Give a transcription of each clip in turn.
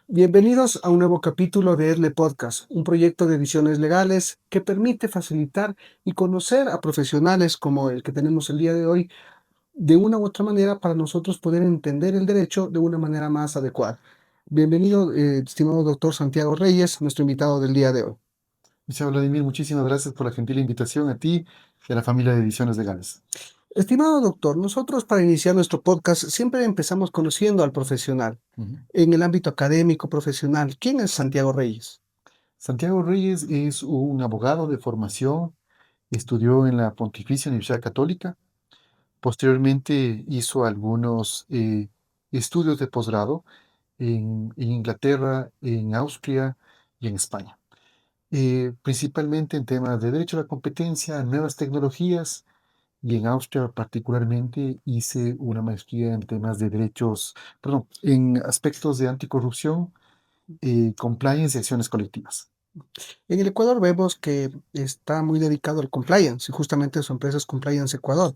Bienvenidos a un nuevo capítulo de Edle Podcast, un proyecto de ediciones legales que permite facilitar y conocer a profesionales como el que tenemos el día de hoy de una u otra manera para nosotros poder entender el derecho de una manera más adecuada. Bienvenido, estimado doctor Santiago Reyes, nuestro invitado del día de hoy. Michelle Vladimir, muchísimas gracias por la gentil invitación a ti y a la familia de Ediciones Legales. Estimado doctor, nosotros para iniciar nuestro podcast siempre empezamos conociendo al profesional. Ujú. En el ámbito académico, profesional, ¿quién es Santiago Reyes? Santiago Reyes es un abogado de formación, estudió en la Pontificia Universidad Católica, posteriormente hizo algunos estudios de posgrado en Inglaterra, en Austria y en España, principalmente en temas de derecho a la competencia, nuevas tecnologías. Y en Austria particularmente hice una maestría en temas de derechos, perdón, en aspectos de anticorrupción, compliance y acciones colectivas. En el Ecuador vemos que está muy dedicado al compliance y justamente su empresa es Compliance Ecuador.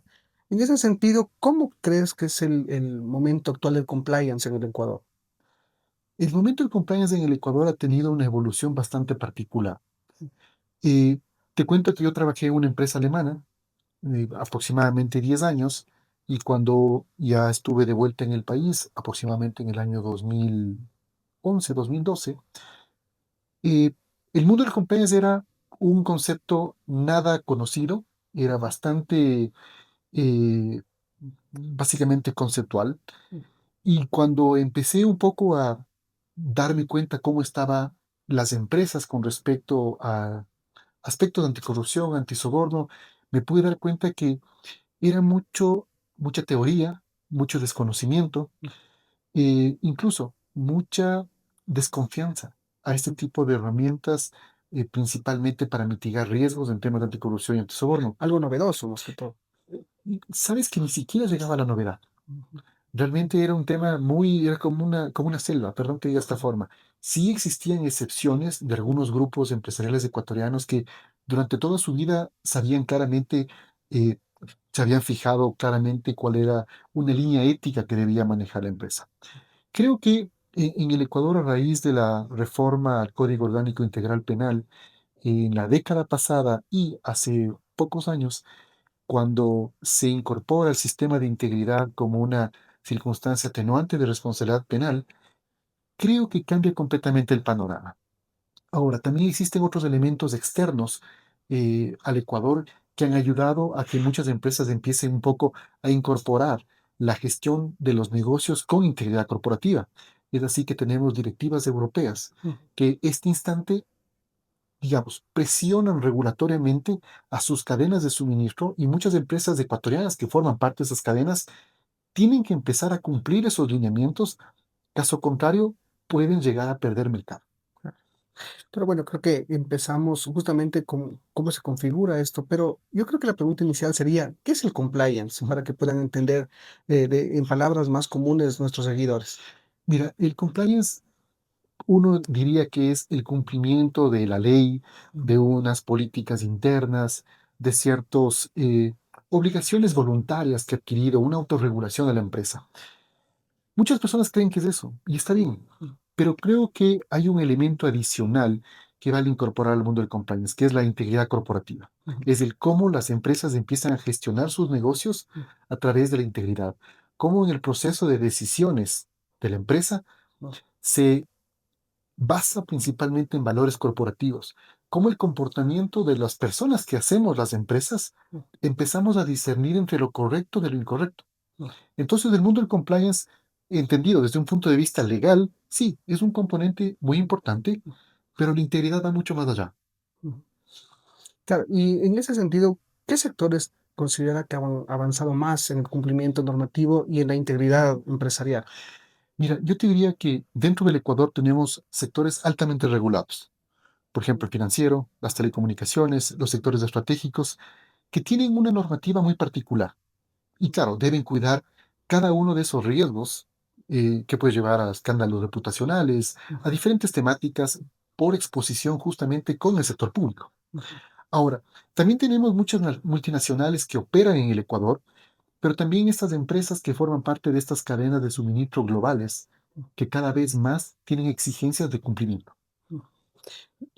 En ese sentido, ¿cómo crees que es el momento actual del compliance en el Ecuador? El momento del compliance en el Ecuador ha tenido una evolución bastante particular. Eh, Te cuento que yo trabajé en una empresa alemana aproximadamente 10 años y cuando ya estuve de vuelta en el país, aproximadamente en el año 2011, 2012, Eh, el mundo del compliance era un concepto nada conocido, era bastante, eh, básicamente conceptual. Y cuando empecé un poco a darme cuenta cómo estaban las empresas con respecto a aspectos de anticorrupción, antisoborno, me pude dar cuenta que era mucha teoría, mucho desconocimiento, incluso mucha desconfianza a este tipo de herramientas, principalmente para mitigar riesgos en temas de anticorrupción y antisoborno. Algo novedoso, más que todo. Y sabes que ni siquiera llegaba a la novedad. Realmente era un tema muy, era como una selva, perdón que diga esta forma. Sí existían excepciones de algunos grupos empresariales ecuatorianos que durante toda su vida sabían claramente, eh, se habían fijado claramente cuál era una línea ética que debía manejar la empresa. Creo que en el Ecuador, a raíz de la reforma al Código Orgánico Integral Penal, en la década pasada y hace pocos años, cuando se incorpora el sistema de integridad como una circunstancia atenuante de responsabilidad penal, creo que cambia completamente el panorama. Ahora, también existen otros elementos externos al Ecuador que han ayudado a que muchas empresas empiecen un poco a incorporar la gestión de los negocios con integridad corporativa. Es así que tenemos directivas europeas que este instante, digamos, presionan regulatoriamente a sus cadenas de suministro y muchas empresas ecuatorianas que forman parte de esas cadenas tienen que empezar a cumplir esos lineamientos. Caso contrario, pueden llegar a perder mercado. Pero bueno, creo que empezamos justamente con cómo se configura esto, pero yo creo que la pregunta inicial sería, ¿qué es el compliance? Para que puedan entender en palabras más comunes nuestros seguidores. Mira, el compliance uno diría que es el cumplimiento de la ley, de unas políticas internas, de ciertas obligaciones voluntarias que ha adquirido, una autorregulación de la empresa. Muchas personas creen que es eso, y está bien, pero creo que hay un elemento adicional que vale incorporar al mundo del compliance, que es la integridad corporativa. Es el cómo las empresas empiezan a gestionar sus negocios a través de la integridad. Cómo en el proceso de decisiones de la empresa se basa principalmente en valores corporativos. Cómo el comportamiento de las personas que hacemos las empresas empezamos a discernir entre lo correcto de lo incorrecto. Entonces, el mundo del compliance, entendido desde un punto de vista legal, sí, es un componente muy importante, pero la integridad va mucho más allá. Claro, y en ese sentido, ¿qué sectores considera que han avanzado más en el cumplimiento normativo y en la integridad empresarial? Mira, yo te diría que dentro del Ecuador tenemos sectores altamente regulados. Por ejemplo, el financiero, las telecomunicaciones, los sectores estratégicos, que tienen una normativa muy particular. Y claro, deben cuidar cada uno de esos riesgos que puede llevar a escándalos reputacionales, a diferentes temáticas por exposición justamente con el sector público. Ahora, también tenemos muchas multinacionales que operan en el Ecuador, pero también estas empresas que forman parte de estas cadenas de suministro globales que cada vez más tienen exigencias de cumplimiento.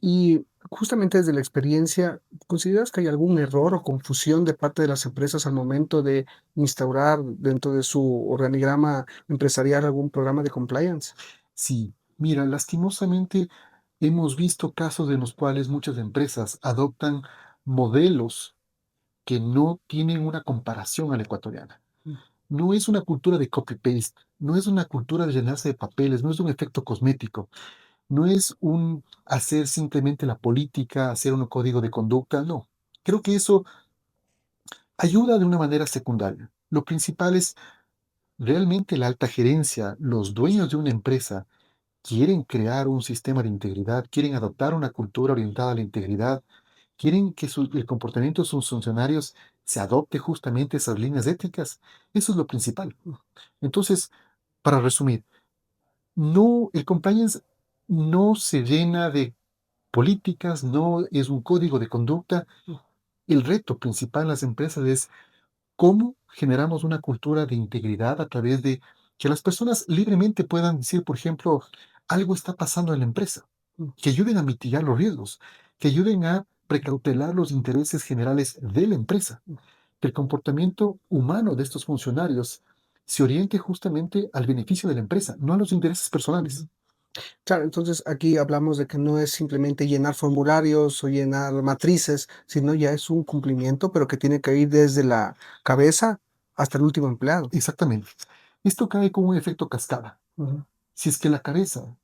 Y justamente desde la experiencia, ¿consideras que hay algún error o confusión de parte de las empresas al momento de instaurar dentro de su organigrama empresarial algún programa de compliance? Sí, mira, lastimosamente hemos visto casos en los cuales muchas empresas adoptan modelos que no tienen una comparación a la ecuatoriana. Mm, No es una cultura de copy-paste, no es una cultura de llenarse de papeles, no es un efecto cosmético, no es un hacer simplemente la política, hacer un código de conducta, no. Creo que eso ayuda de una manera secundaria. Lo principal es realmente la alta gerencia, los dueños de una empresa quieren crear un sistema de integridad, quieren adoptar una cultura orientada a la integridad, quieren que el comportamiento de sus funcionarios se adopte justamente esas líneas éticas. Eso es lo principal. mm, Entonces, para resumir, no, el compliance no se llena de políticas, no es un código de conducta. mm. El reto principal en las empresas es cómo generamos una cultura de integridad a través de que las personas libremente puedan decir, por ejemplo, algo está pasando en la empresa, Mm. que ayuden a mitigar los riesgos, que ayuden a precautelar los intereses generales de la empresa, que el comportamiento humano de estos funcionarios se oriente justamente al beneficio de la empresa, no a los intereses Ujú. personales. Claro, entonces aquí hablamos de que no es simplemente llenar formularios o llenar matrices, sino ya es un cumplimiento, pero que tiene que ir desde la cabeza hasta el último empleado. Exactamente. Esto cae como un efecto cascada. Ujú, Si es que la cabeza,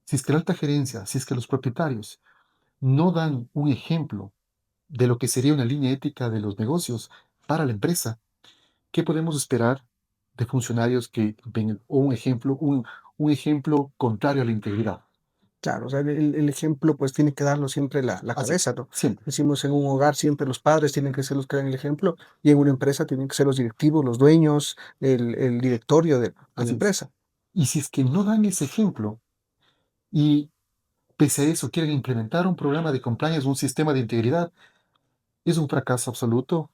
si es que la alta gerencia, si es que los propietarios no dan un ejemplo de lo que sería una línea ética de los negocios para la empresa, ¿qué podemos esperar de funcionarios que ven o un ejemplo contrario a la integridad? claro, o sea, el ejemplo pues tiene que darlo siempre la Así, cabeza, ¿no? siempre. Decimos en un hogar siempre los padres tienen que ser los que dan el ejemplo y en una empresa tienen que ser los directivos, los dueños, el directorio de la Así es. empresa. Y si es que no dan ese ejemplo y pese a eso quieren implementar un programa de compliance, un sistema de integridad, es un fracaso absoluto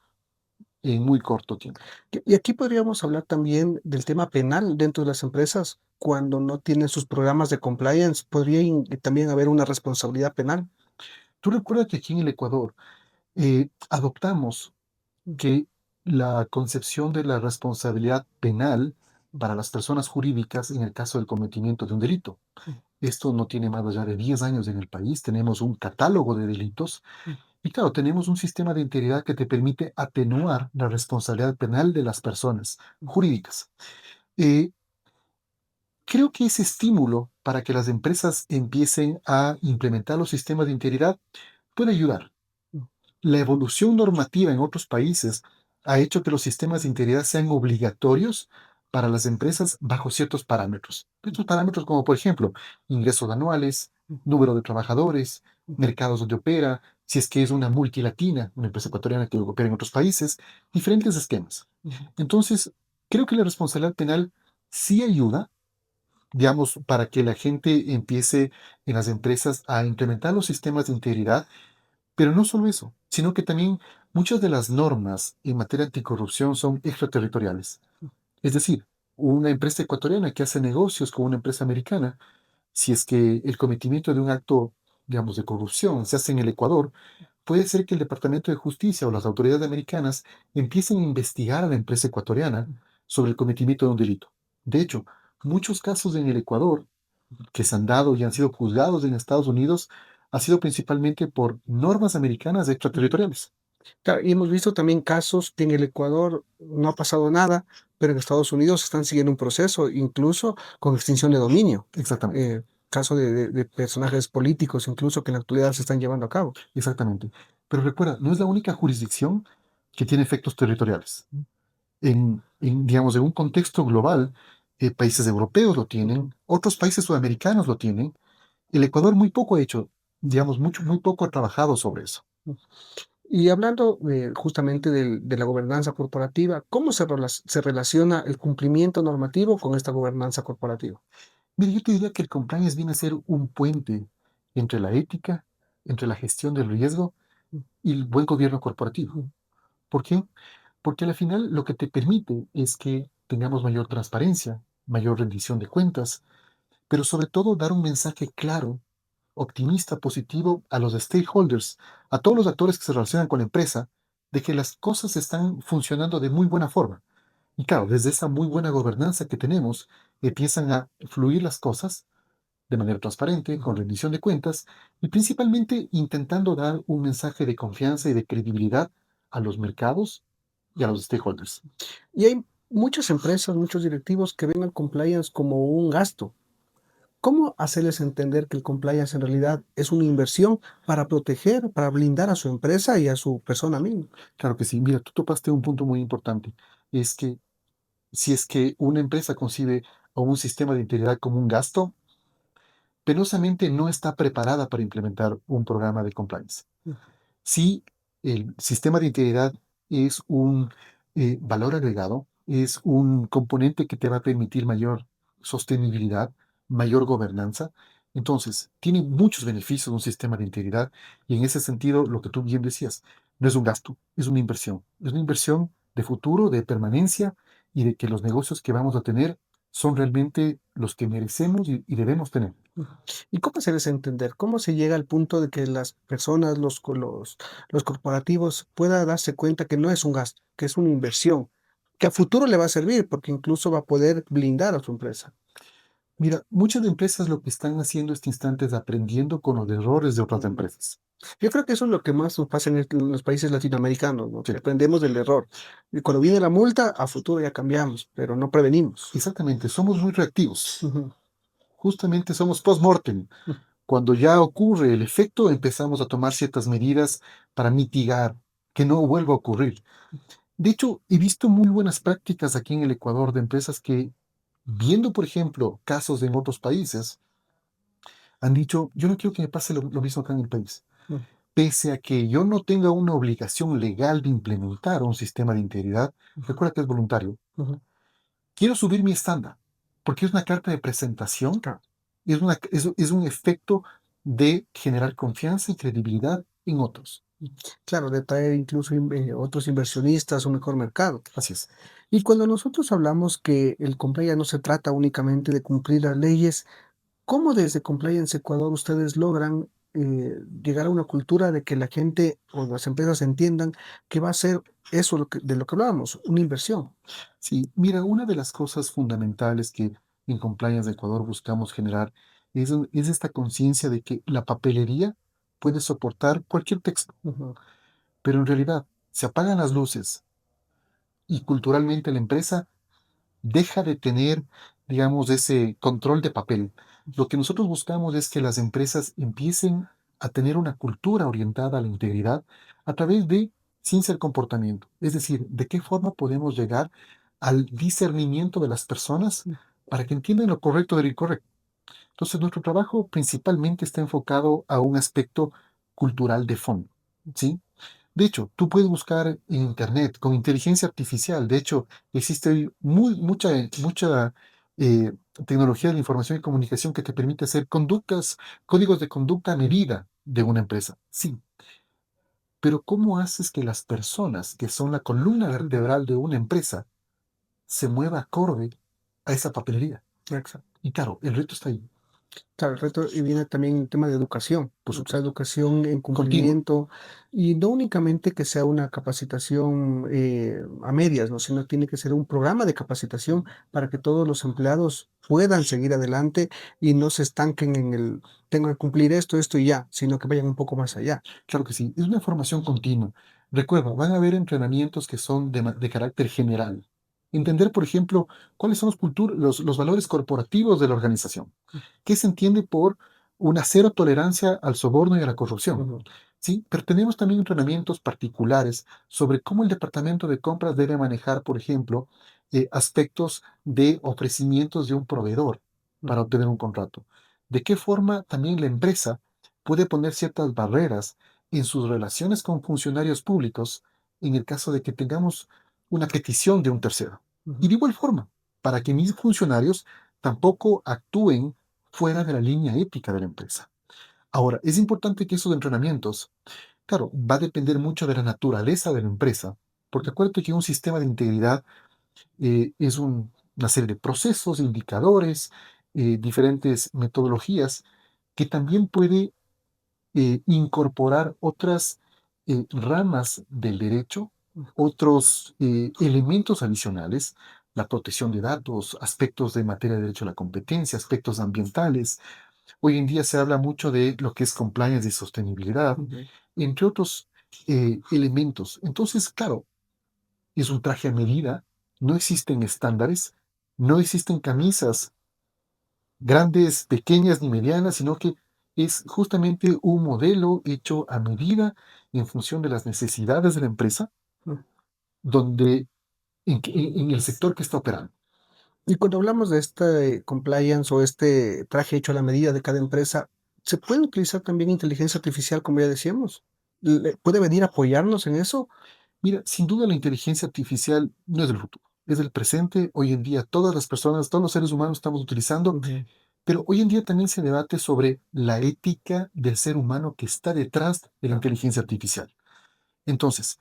en muy corto tiempo. Y aquí podríamos hablar también del tema penal dentro de las empresas. Cuando no tienen sus programas de compliance, podría también haber una responsabilidad penal. Tú recuerdas que aquí en el Ecuador adoptamos Mm, que la concepción de la responsabilidad penal mm, para las personas jurídicas en el caso del cometimiento de un delito. mm, Esto no tiene más allá de 10 años en el país, tenemos un catálogo de delitos mm. y claro, tenemos un sistema de integridad que te permite atenuar la responsabilidad penal de las personas jurídicas. Eh, Creo que ese estímulo para que las empresas empiecen a implementar los sistemas de integridad puede ayudar. Mm. La evolución normativa en otros países ha hecho que los sistemas de integridad sean obligatorios para las empresas bajo ciertos parámetros. Estos parámetros como, por ejemplo, ingresos anuales, Mm, número de trabajadores, mm, mercados donde opera, si es que es una multilatina, una empresa ecuatoriana que opera en otros países, diferentes esquemas. mm. Entonces, creo que la responsabilidad penal sí ayuda, digamos, para que la gente empiece en las empresas a implementar los sistemas de integridad, pero no solo eso, sino que también muchas de las normas en materia anticorrupción son extraterritoriales. Es decir, una empresa ecuatoriana que hace negocios con una empresa americana, si es que el cometimiento de un acto, digamos, de corrupción se hace en el Ecuador, puede ser que el Departamento de Justicia o las autoridades americanas empiecen a investigar a la empresa ecuatoriana sobre el cometimiento de un delito. De hecho, muchos casos en el Ecuador que se han dado y han sido juzgados en Estados Unidos ha sido principalmente por normas americanas extraterritoriales. Claro, y hemos visto también casos que en el Ecuador no ha pasado nada, pero en Estados Unidos están siguiendo un proceso, incluso con extinción de dominio. Exactamente, Eh, caso de personajes políticos, incluso que en la actualidad se están llevando a cabo. exactamente. Pero recuerda, no es la única jurisdicción que tiene efectos territoriales. Digamos, en un contexto global, países europeos lo Ujú, tienen, otros países sudamericanos lo tienen. El Ecuador muy poco ha hecho, digamos, muy poco ha trabajado sobre eso. ujú. Y hablando justamente de la gobernanza corporativa, ¿cómo se relaciona el cumplimiento normativo con esta gobernanza corporativa? Mire, yo te diría que el compliance viene a ser un puente entre la ética, entre la gestión del riesgo Mm, y el buen gobierno corporativo. mm, ¿Por qué? Porque al final lo que te permite es que tengamos mayor transparencia, mayor rendición de cuentas, pero sobre todo dar un mensaje claro, optimista, positivo a los stakeholders, a todos los actores que se relacionan con la empresa, de que las cosas están funcionando de muy buena forma. Y claro, desde esa muy buena gobernanza que tenemos, empiezan a fluir las cosas de manera transparente, con Ujú. rendición de cuentas y principalmente intentando dar un mensaje de confianza y de credibilidad a los mercados y a los stakeholders. Y hay muchas empresas, muchos directivos que ven al compliance como un gasto. ¿Cómo hacerles entender que el compliance en realidad es una inversión para proteger, para blindar a su empresa y a su persona misma? Claro que sí. Mira, tú topaste un punto muy importante. Es que si es que una empresa concibe a un sistema de integridad como un gasto, penosamente no está preparada para implementar un programa de compliance. Si el sistema de integridad es un valor agregado, es un componente que te va a permitir mayor sostenibilidad, mayor gobernanza, entonces tiene muchos beneficios un sistema de integridad y en ese sentido, lo que tú bien decías, no es un gasto, es una inversión de futuro, de permanencia y de que los negocios que vamos a tener son realmente los que merecemos y debemos tener. Ujú. ¿Y cómo hacerles entender? ¿Cómo se llega al punto de que las personas, los corporativos puedan darse cuenta que no es un gasto, que es una inversión, que a futuro le va a servir porque incluso va a poder blindar a su empresa? Mira, muchas empresas lo que están haciendo este instante es aprendiendo con los errores de otras Ujú. empresas. Yo creo que eso es lo que más nos pasa en los países latinoamericanos, ¿no? Que Sí, aprendemos del error. Y cuando viene la multa, a futuro ya cambiamos, pero no prevenimos. exactamente, somos muy reactivos. Ujú, Justamente somos post-mortem. ujú. Cuando ya ocurre el efecto, empezamos a tomar ciertas medidas para mitigar que no vuelva a ocurrir. De hecho, he visto muy buenas prácticas aquí en el Ecuador de empresas que, viendo, por ejemplo, casos en otros países, han dicho, yo no quiero que me pase lo mismo acá en el país. Ujú, Pese a que yo no tenga una obligación legal de implementar un sistema de integridad, recuerda que es voluntario, ujú. quiero subir mi estándar, porque es una carta de presentación, Claro, es un efecto de generar confianza y credibilidad en otros. claro, de traer incluso otros inversionistas, un mejor mercado. Así es. Y cuando nosotros hablamos que el compliance no se trata únicamente de cumplir las leyes, ¿cómo desde Compliance Ecuador ustedes logran llegar a una cultura de que la gente o las empresas entiendan que va a ser eso de lo que hablábamos, una inversión? Sí, mira, una de las cosas fundamentales que en Compliance de Ecuador buscamos generar es esta conciencia de que la papelería puede soportar cualquier texto, Ujú, pero en realidad se apagan las luces y culturalmente la empresa deja de tener, digamos, ese control de papel. Lo que nosotros buscamos es que las empresas empiecen a tener una cultura orientada a la integridad a través de ciencia del comportamiento. Es decir, de qué forma podemos llegar al discernimiento de las personas para que entiendan lo correcto de lo incorrecto. Entonces, nuestro trabajo principalmente está enfocado a un aspecto cultural de fondo, ¿sí? De hecho, tú puedes buscar en Internet con inteligencia artificial. De hecho, existe hoy mucha eh, tecnología de la información y comunicación que te permite hacer conductas, códigos de conducta a medida de una empresa. Sí, pero ¿cómo haces que las personas, que son la columna ujú, vertebral de una empresa, se mueva acorde a esa papelería? exacto. Y claro, el reto está ahí, Claro, el reto y viene también el tema de educación, por o sea, supuesto. educación en Continua. cumplimiento y no únicamente que sea una capacitación a medias, ¿no? Sino tiene que ser un programa de capacitación para que todos los empleados puedan seguir adelante y no se estanquen en el tengo que cumplir esto, esto y ya, sino que vayan un poco más allá. Claro que sí, es una formación continua. Recuerda, van a haber entrenamientos que son de carácter general. Entender, por ejemplo, cuáles son los valores corporativos de la organización. ¿Qué se entiende por una cero tolerancia al soborno y a la corrupción? Ujú, Sí, pero tenemos también entrenamientos particulares sobre cómo el departamento de compras debe manejar, por ejemplo, aspectos de ofrecimientos de un proveedor para ujú, obtener un contrato. De qué forma también la empresa puede poner ciertas barreras en sus relaciones con funcionarios públicos en el caso de que tengamos una petición de un tercero. Y ujú. de igual forma, para que mis funcionarios tampoco actúen fuera de la línea ética de la empresa. Ahora, es importante que esos entrenamientos, claro, va a depender mucho de la naturaleza de la empresa, porque acuérdate que un sistema de integridad una serie de procesos, indicadores, diferentes metodologías que también puede incorporar otras ramas del derecho, otros elementos adicionales, la protección de datos, aspectos de materia de derecho a la competencia, aspectos ambientales. Hoy en día se habla mucho de lo que es compliance y sostenibilidad, entre otros elementos. Entonces, claro, es un traje a medida, no existen estándares, no existen camisas grandes, pequeñas ni medianas, sino que es justamente un modelo hecho a medida en función de las necesidades de la empresa, donde en el sector que está operando. Y cuando hablamos de este compliance o este traje hecho a la medida de cada empresa, ¿se puede utilizar también inteligencia artificial, como ya decíamos? ¿Puede venir a apoyarnos en eso? Mira, sin duda la inteligencia artificial no es del futuro, es del presente. Hoy en día todas las personas, todos los seres humanos estamos utilizando, Ujú. pero hoy en día también se debate sobre la ética del ser humano que está detrás de la inteligencia artificial. Entonces,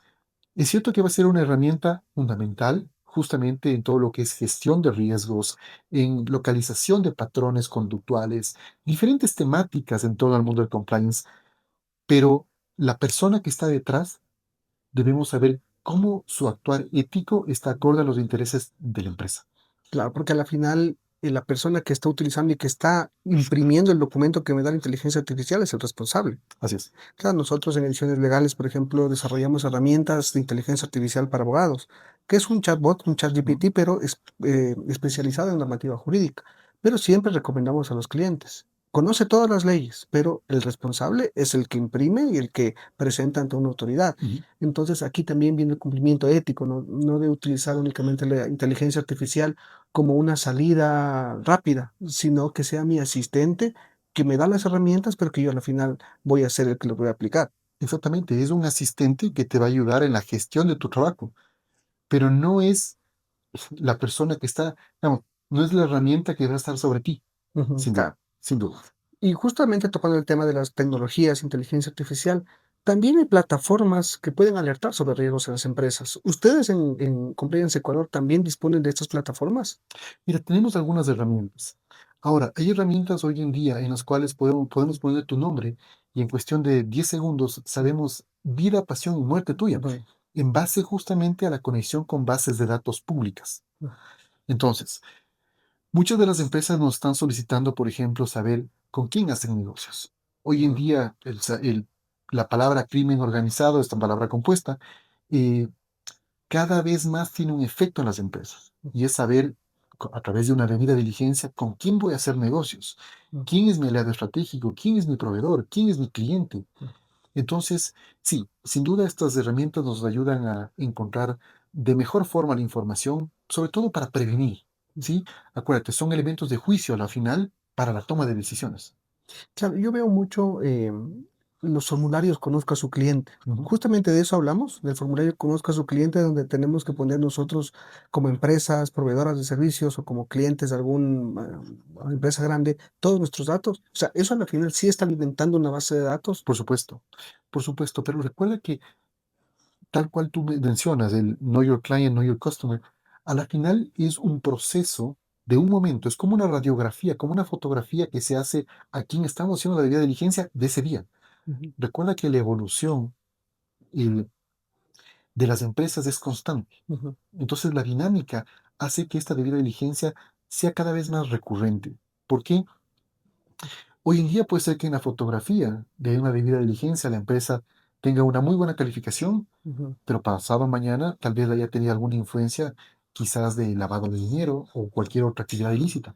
es cierto que va a ser una herramienta fundamental justamente en todo lo que es gestión de riesgos, en localización de patrones conductuales, diferentes temáticas en todo el mundo del compliance, pero la persona que está detrás debemos saber cómo su actuar ético está acorde a los intereses de la empresa. Claro, porque a la final la persona que está utilizando y que está imprimiendo el documento que me da la inteligencia artificial es el responsable. Así es. Claro, nosotros en ediciones legales, por ejemplo, desarrollamos herramientas de inteligencia artificial para abogados, que es un chatbot, un Ujú. ChatGPT, pero es especializado en normativa jurídica. Pero siempre recomendamos a los clientes. Conoce todas las leyes, pero el responsable es el que imprime y el que presenta ante una autoridad. Ujú. Entonces aquí también viene el cumplimiento ético, no de utilizar únicamente la inteligencia artificial como una salida rápida, sino que sea mi asistente que me da las herramientas, pero que yo al final voy a ser el que lo voy a aplicar. Exactamente, es un asistente que te va a ayudar en la gestión de tu trabajo, pero no es la persona que está, digamos, no es la herramienta que va a estar sobre ti, Ujú, sin duda, claro. sin duda. Y justamente tocando el tema de las tecnologías, inteligencia artificial, también hay plataformas que pueden alertar sobre riesgos en las empresas. ¿Ustedes en Compliance Ecuador también disponen de estas plataformas? Mira, tenemos algunas herramientas. Ahora, hay herramientas hoy en día en las cuales podemos poner tu nombre y en cuestión de 10 segundos sabemos vida, pasión y muerte tuya, Ujú, en base justamente a la conexión con bases de datos públicas. Entonces, muchas de las empresas nos están solicitando, por ejemplo, saber con quién hacen negocios. Hoy en ujú, día, la palabra crimen organizado, esta palabra compuesta, eh, cada vez más tiene un efecto en las empresas y es saber a través de una debida diligencia con quién voy a hacer negocios, ujú, quién es mi aliado estratégico, quién es mi proveedor, quién es mi cliente. ujú. Entonces, sí, sin duda estas herramientas nos ayudan a encontrar de mejor forma la información, sobre todo para prevenir, ¿sí? Acuérdate, son elementos de juicio a la final para la toma de decisiones. Claro, yo veo mucho los formularios Conozca a su cliente. Ujú. Justamente de eso hablamos, del formulario Conozca a su cliente, donde tenemos que poner nosotros como empresas, proveedoras de servicios o como clientes de alguna empresa grande, todos nuestros datos. O sea, eso al final sí está alimentando una base de datos. Por supuesto, pero recuerda que tal cual tú mencionas, el Know Your Client, Know Your Customer, a la final es un proceso de un momento, es como una radiografía, como una fotografía que se hace a quien estamos haciendo la debida diligencia de ese día. Ujú, Recuerda que la evolución de las empresas es constante. ujú, Entonces la dinámica hace que esta debida diligencia sea cada vez más recurrente. ¿Por qué? Hoy en día puede ser que en la fotografía de una debida diligencia la empresa tenga una muy buena calificación, ujú. pero pasado mañana tal vez haya tenido alguna influencia quizás de lavado de dinero o cualquier otra actividad ilícita.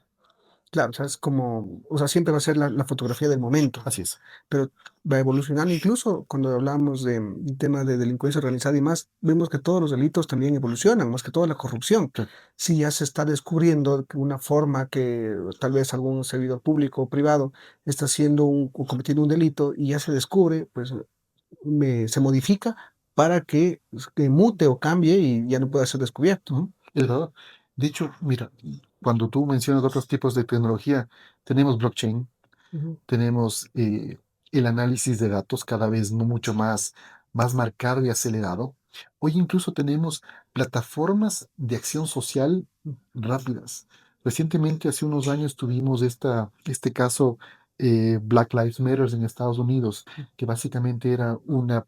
Claro, o sea, es como, o sea, siempre va a ser la fotografía del momento, Así es. pero va evolucionando. Incluso cuando hablamos de tema de delincuencia organizada y más, vemos que todos los delitos también evolucionan, más que todo la corrupción. Claro. Si ya se está descubriendo que una forma que tal vez algún servidor público o privado está haciendo o cometiendo un delito y ya se descubre, pues se modifica para que mute o cambie y ya no pueda ser descubierto. Ujú. Es verdad. De hecho, mira, cuando tú mencionas otros tipos de tecnología, tenemos blockchain, Ujú, tenemos el análisis de datos cada vez mucho más marcado y acelerado. Hoy incluso tenemos plataformas de acción social rápidas. Recientemente, hace unos años, tuvimos este caso Black Lives Matter en Estados Unidos, que básicamente era una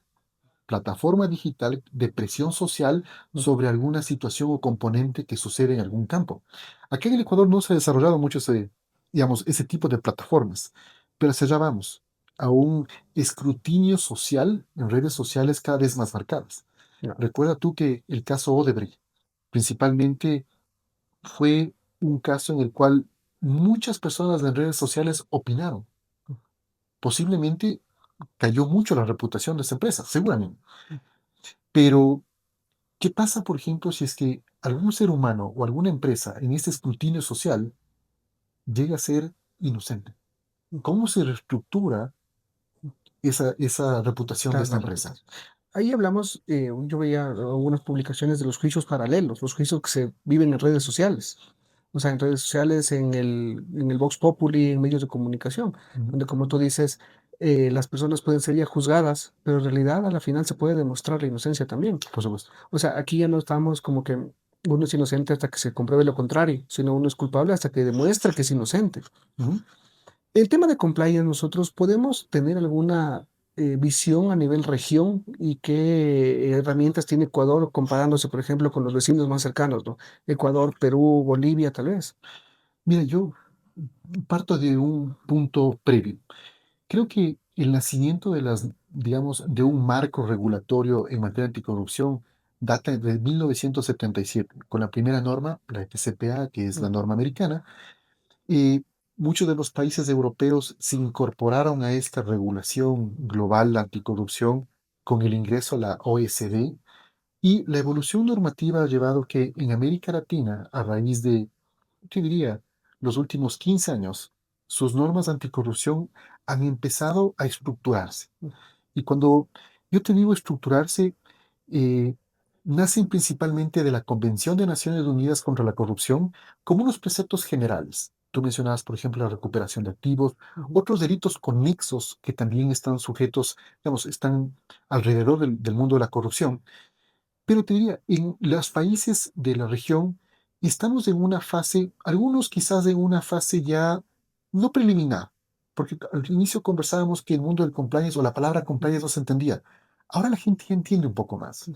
plataforma digital de presión social sobre alguna situación o componente que sucede en algún campo. Aquí en el Ecuador no se ha desarrollado mucho digamos, ese tipo de plataformas, pero hacia allá vamos, a un escrutinio social en redes sociales cada vez más marcadas. Ya. Recuerda tú que el caso Odebrecht principalmente fue un caso en el cual muchas personas en redes sociales opinaron. Posiblemente cayó mucho la reputación de esa empresa, seguramente. Pero ¿qué pasa, por ejemplo, si es que algún ser humano o alguna empresa en este escrutinio social llega a ser inocente? ¿Cómo se reestructura esa reputación de Claro, esta la empresa? reputación. Ahí hablamos, yo veía algunas publicaciones de los juicios paralelos, los juicios que se viven en redes sociales, o sea, en redes sociales, en el Vox Populi, en medios de comunicación, Ujú. donde como tú dices, las personas pueden ser ya juzgadas, pero en realidad a la final se puede demostrar la inocencia también. Por supuesto. O sea, aquí ya no estamos como que uno es inocente hasta que se compruebe lo contrario, sino uno es culpable hasta que demuestra que es inocente. Ujú. El tema de compliance, nosotros podemos tener alguna visión a nivel región y qué herramientas tiene Ecuador comparándose, por ejemplo, con los vecinos más cercanos, ¿no? Ecuador, Perú, Bolivia, tal vez. Mira, yo parto de un punto previo. Creo que el nacimiento digamos, de un marco regulatorio en materia anticorrupción data de 1977, con la primera norma, la FCPA, que es la Mm, norma americana, y muchos de los países europeos se incorporaron a esta regulación global anticorrupción con el ingreso a la OECD, y la evolución normativa ha llevado que en América Latina, a raíz de, te diría, los últimos 15 años, sus normas anticorrupción han empezado a estructurarse. mm, Y cuando yo te digo estructurarse, eh, nacen principalmente de la Convención de Naciones Unidas contra la Corrupción como unos preceptos generales. Tú mencionabas, por ejemplo, la recuperación de activos, ujú, otros delitos conexos que también están sujetos, digamos, están alrededor del mundo de la corrupción. Pero te diría, en los países de la región estamos en una fase, algunos quizás en una fase ya no preliminar, porque al inicio conversábamos que el mundo del compliance o la palabra compliance ujú, no se entendía. Ahora la gente ya entiende un poco más, mm,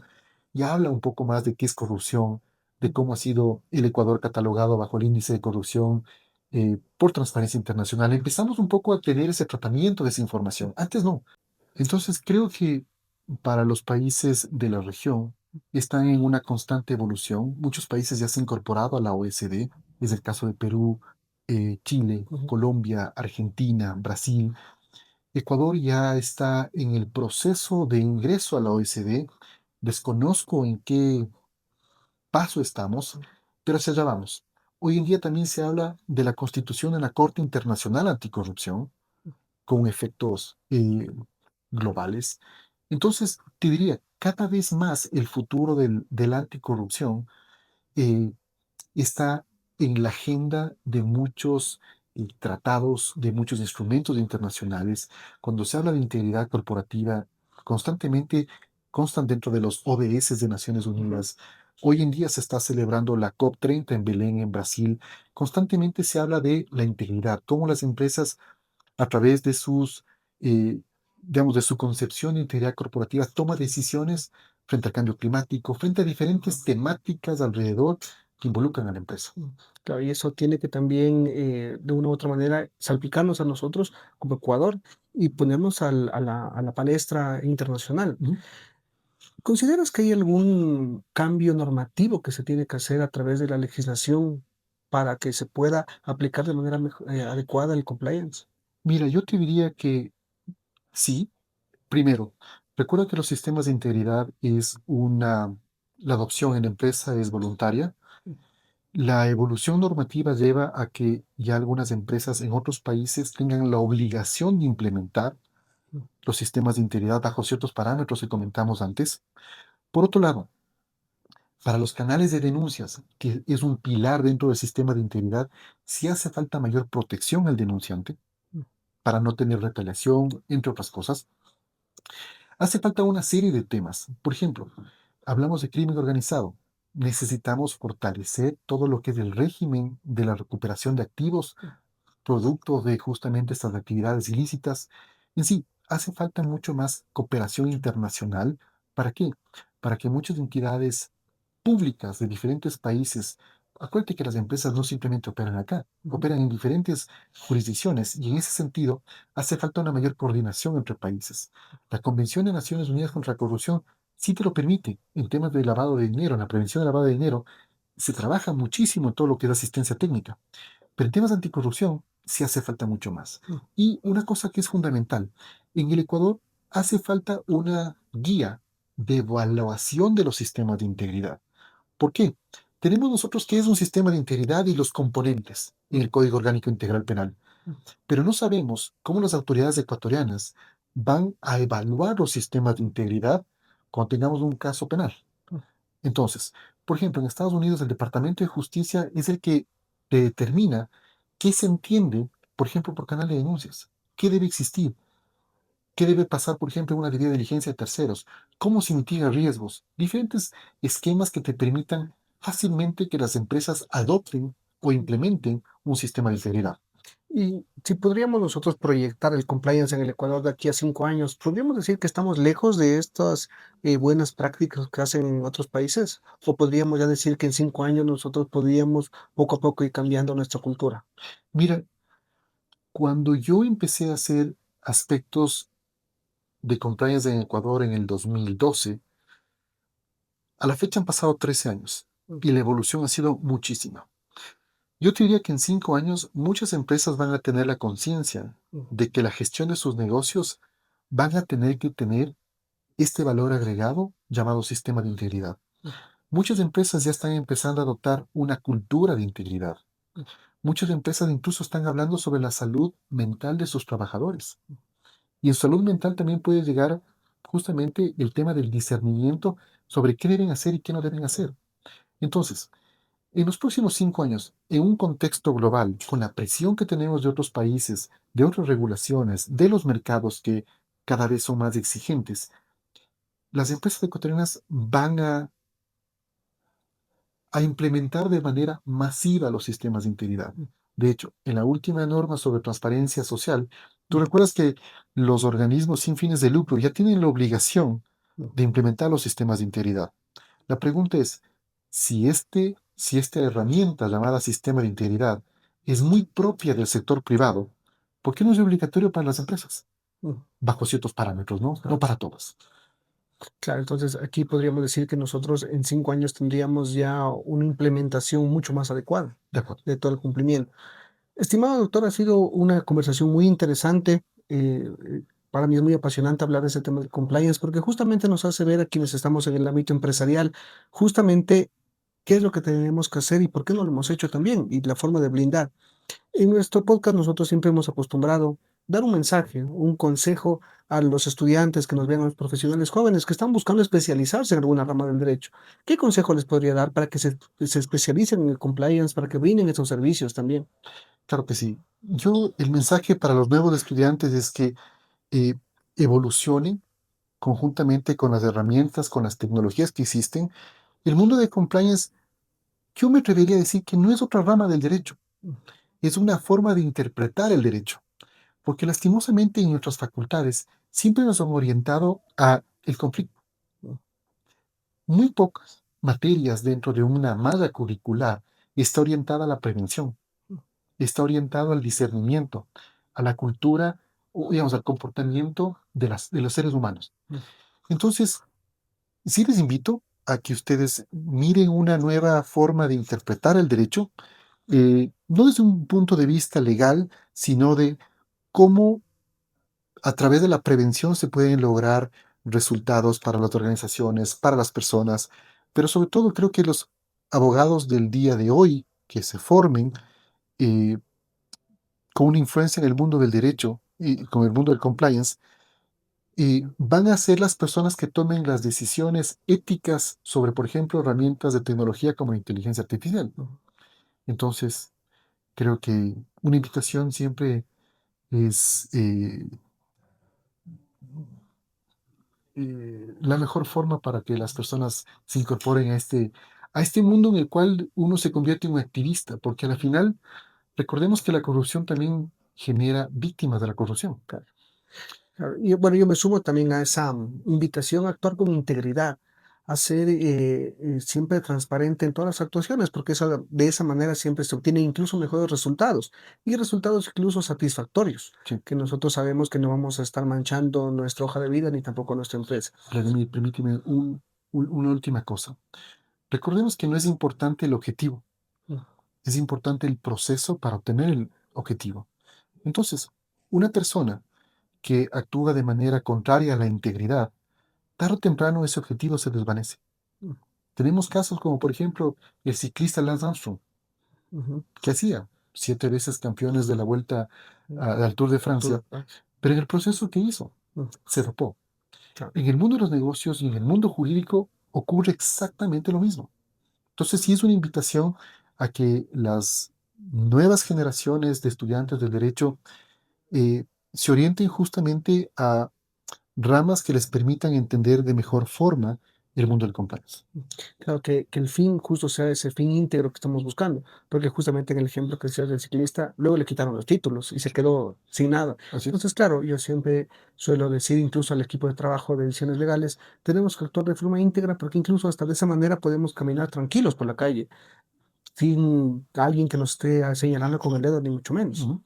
ya habla un poco más de qué es corrupción, de mm. cómo ha sido el Ecuador catalogado bajo el índice de corrupción por Transparencia Internacional. Empezamos un poco a tener ese tratamiento de esa información. Antes no. Entonces, creo que para los países de la región están en una constante evolución. Muchos países ya se han incorporado a la OECD. Es el caso de Perú, Chile, Ujú. Colombia, Argentina, Brasil. Ecuador ya está en el proceso de ingreso a la OECD. Desconozco en qué paso estamos, pero hacia allá vamos. Hoy en día también se habla de la constitución de la Corte Internacional Anticorrupción con efectos globales. Entonces, te diría, cada vez más el futuro del anticorrupción eh, está en la agenda de muchos tratados, de muchos instrumentos internacionales. Cuando se habla de integridad corporativa, constantemente constan dentro de los ODS de Naciones Unidas. Hoy en día se está celebrando la COP30 en Belén, en Brasil. Constantemente se habla de la integridad, cómo las empresas a través de eh, digamos, de su concepción de integridad corporativa, toma decisiones frente al cambio climático, frente a diferentes temáticas alrededor que involucran a la empresa. Mm. Claro, y eso tiene que también, de una u otra manera, salpicarnos a nosotros como Ecuador y ponernos a la palestra internacional. Ujú. ¿Consideras que hay algún cambio normativo que se tiene que hacer a través de la legislación para que se pueda aplicar de manera adecuada el compliance? Mira, yo te diría que sí. Primero, recuerda que los sistemas de integridad la adopción en la empresa es voluntaria. La evolución normativa lleva a que ya algunas empresas en otros países tengan la obligación de implementar los sistemas de integridad bajo ciertos parámetros que comentamos antes. Por otro lado, para los canales de denuncias, que es un pilar dentro del sistema de integridad, sí hace falta mayor protección al denunciante para no tener retaliación, entre otras cosas. Hace falta una serie de temas. Por ejemplo, hablamos de crimen organizado. necesitamos fortalecer todo lo que es el régimen de la recuperación de activos, producto de justamente estas actividades ilícitas. En sí, hace falta mucho más cooperación internacional. ¿Para qué? Para que muchas entidades públicas de diferentes países, acuérdate que las empresas no simplemente operan acá, operan en diferentes jurisdicciones y en ese sentido hace falta una mayor coordinación entre países. La Convención de Naciones Unidas contra la Corrupción sí te lo permite en temas de lavado de dinero, en la prevención de lavado de dinero. Se trabaja muchísimo en todo lo que es asistencia técnica. Pero en temas de anticorrupción sí hace falta mucho más. Y una cosa que es fundamental, en el Ecuador hace falta una guía de evaluación de los sistemas de integridad. ¿Por qué? Tenemos nosotros qué es un sistema de integridad y los componentes en el Código Orgánico Integral Penal, pero no sabemos cómo las autoridades ecuatorianas van a evaluar los sistemas de integridad cuando tengamos un caso penal. Entonces, por ejemplo, en Estados Unidos el Departamento de Justicia es el que determina qué se entiende, por ejemplo, por canal de denuncias, qué debe existir, qué debe pasar, por ejemplo, en una debida diligencia de terceros, cómo se mitiga riesgos, diferentes esquemas que te permitan fácilmente que las empresas adopten o implementen un sistema de integridad. Y si podríamos nosotros proyectar el compliance en el Ecuador de aquí a 5 años, ¿podríamos decir que estamos lejos de estas buenas prácticas que hacen en otros países? ¿O podríamos ya decir que en 5 años nosotros podríamos poco a poco ir cambiando nuestra cultura? Mira, cuando yo empecé a hacer aspectos de compliance en Ecuador en el 2012, a la fecha han pasado 13 años Mm, y la evolución ha sido muchísima. Yo te diría que en 5 años muchas empresas van a tener la conciencia mm, de que la gestión de sus negocios van a tener que tener este valor agregado llamado sistema de integridad. mm, Muchas empresas ya están empezando a adoptar una cultura de integridad. mm. Muchas empresas incluso están hablando sobre la salud mental de sus trabajadores. Y en salud mental también puede llegar justamente el tema del discernimiento sobre qué deben hacer y qué no deben hacer. Entonces, en los próximos 5 años, en un contexto global, con la presión que tenemos de otros países, de otras regulaciones, de los mercados que cada vez son más exigentes, las empresas ecuatorianas van a implementar de manera masiva los sistemas de integridad. De hecho, en la última norma sobre transparencia social, tú recuerdas que los organismos sin fines de lucro ya tienen la obligación de implementar los sistemas de integridad. La pregunta es, si esta herramienta llamada sistema de integridad es muy propia del sector privado, ¿por qué no es obligatorio para las empresas? Mm. Bajo ciertos parámetros, ¿no? No para todas. Claro, entonces aquí podríamos decir que nosotros en 5 años tendríamos ya una implementación mucho más adecuada De acuerdo. de todo el cumplimiento. Estimado doctor, ha sido una conversación muy interesante. Para mí es muy apasionante hablar de ese tema de compliance porque justamente nos hace ver a quienes estamos en el ámbito empresarial, justamente qué es lo que tenemos que hacer y por qué no lo hemos hecho también y la forma de blindar. En nuestro podcast nosotros siempre hemos acostumbrado dar un mensaje, un consejo a los estudiantes que nos vean, a los profesionales jóvenes que están buscando especializarse en alguna rama del derecho. ¿Qué consejo les podría dar para que se especialicen en el compliance, para que brinden esos servicios también? Claro que sí. El mensaje para los nuevos estudiantes es que eh, evolucionen conjuntamente con las herramientas, con las tecnologías que existen. El mundo de compliance, yo me atrevería a decir que no es otra rama del derecho, es una forma de interpretar el derecho, porque lastimosamente en nuestras facultades siempre nos han orientado a el conflicto. Muy pocas materias dentro de una malla curricular está orientada a la prevención, está orientado al discernimiento, a la cultura, o digamos, al comportamiento de los seres humanos. Entonces, sí les invito a que ustedes miren una nueva forma de interpretar el derecho, no desde un punto de vista legal, sino de cómo a través de la prevención se pueden lograr resultados para las organizaciones, para las personas, pero sobre todo creo que los abogados del día de hoy que se formen eh, con una influencia en el mundo del derecho y con el mundo del compliance, van a ser las personas que tomen las decisiones éticas sobre, por ejemplo, herramientas de tecnología como la inteligencia artificial. Entonces, creo que una invitación siempre es la mejor forma para que las personas se incorporen a a este mundo en el cual uno se convierte en un activista, porque al final, recordemos que la corrupción también genera víctimas de la corrupción. Claro. Y bueno, yo me sumo también a esa invitación a actuar con integridad, a ser siempre transparente en todas las actuaciones, porque de esa manera siempre se obtienen incluso mejores resultados y resultados incluso satisfactorios, Sí. que nosotros sabemos que no vamos a estar manchando nuestra hoja de vida ni tampoco nuestra empresa. Vladimir, permíteme una última cosa. Recordemos que no es importante el objetivo, Mm, es importante el proceso para obtener el objetivo. Entonces, una persona que actúa de manera contraria a la integridad, tarde o temprano ese objetivo se desvanece. mm, Tenemos casos como, por ejemplo, el ciclista Lance Armstrong, ujú, que hacía 7 veces campeones de la vuelta mm, al Tour de Francia, pero en el proceso que hizo, mm, se dopó. claro. En el mundo de los negocios y en el mundo jurídico ocurre exactamente lo mismo. Entonces, sí es una invitación a que las nuevas generaciones de estudiantes del derecho eh, se orienten justamente a ramas que les permitan entender de mejor forma el mundo del compliance. Claro, que el fin justo sea ese fin íntegro que estamos buscando, porque justamente en el ejemplo que decías del ciclista, luego le quitaron los títulos y se quedó sin nada. Así es. Entonces, claro, yo siempre suelo decir, incluso al equipo de trabajo de ediciones legales, tenemos que actuar de forma íntegra, porque incluso hasta de esa manera podemos caminar tranquilos por la calle, sin alguien que nos esté señalando con el dedo, ni mucho menos. Ujú.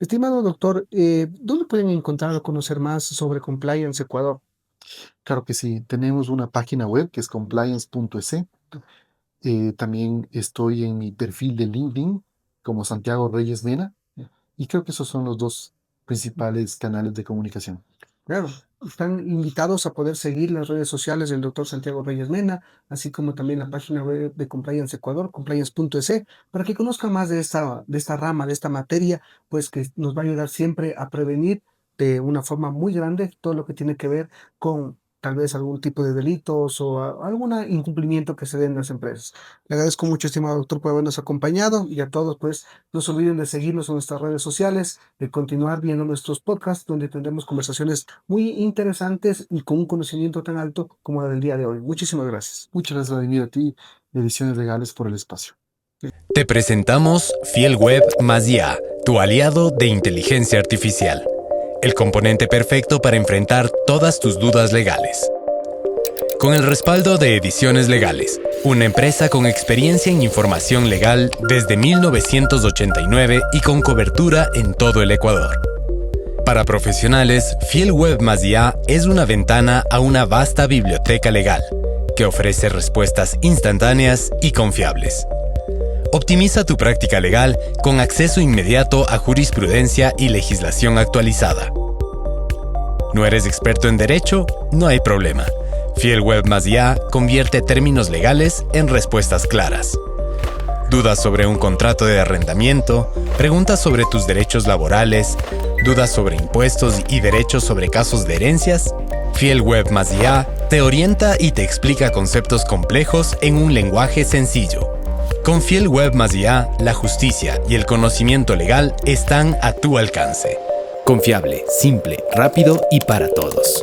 Estimado doctor, ¿dónde pueden encontrar o conocer más sobre Compliance Ecuador? Claro que sí. Tenemos una página web que es compliance.es. También estoy en mi perfil de LinkedIn como Santiago Reyes Mena. Y creo que esos son los dos principales canales de comunicación. Claro, están invitados a poder seguir las redes sociales del doctor Santiago Reyes Mena, así como también la página web de Compliance Ecuador, compliance.es, para que conozcan más de esta rama, de esta materia, pues que nos va a ayudar siempre a prevenir de una forma muy grande todo lo que tiene que ver con tal vez algún tipo de delitos o algún incumplimiento que se den en las empresas. Le agradezco mucho, estimado doctor, por habernos acompañado y a todos, pues, no se olviden de seguirnos en nuestras redes sociales, de continuar viendo nuestros podcasts, donde tendremos conversaciones muy interesantes y con un conocimiento tan alto como la del día de hoy. Muchísimas gracias. Muchas gracias, Vladimir, a ti, Ediciones Legales, por el espacio. Te presentamos Fiel Web más IA, tu aliado de inteligencia artificial. El componente perfecto para enfrentar todas tus dudas legales. Con el respaldo de Ediciones Legales, una empresa con experiencia en información legal desde 1989 y con cobertura en todo el Ecuador. Para profesionales, Fiel Web más IA es una ventana a una vasta biblioteca legal que ofrece respuestas instantáneas y confiables. Optimiza tu práctica legal con acceso inmediato a jurisprudencia y legislación actualizada. ¿No eres experto en derecho? No hay problema. Fiel Web más IA convierte términos legales en respuestas claras. ¿Dudas sobre un contrato de arrendamiento? ¿Preguntas sobre tus derechos laborales? ¿Dudas sobre impuestos y derechos sobre casos de herencias? Fiel Web más IA te orienta y te explica conceptos complejos en un lenguaje sencillo. Con Fiel Web más IA, la justicia y el conocimiento legal están a tu alcance. Confiable, simple, rápido y para todos.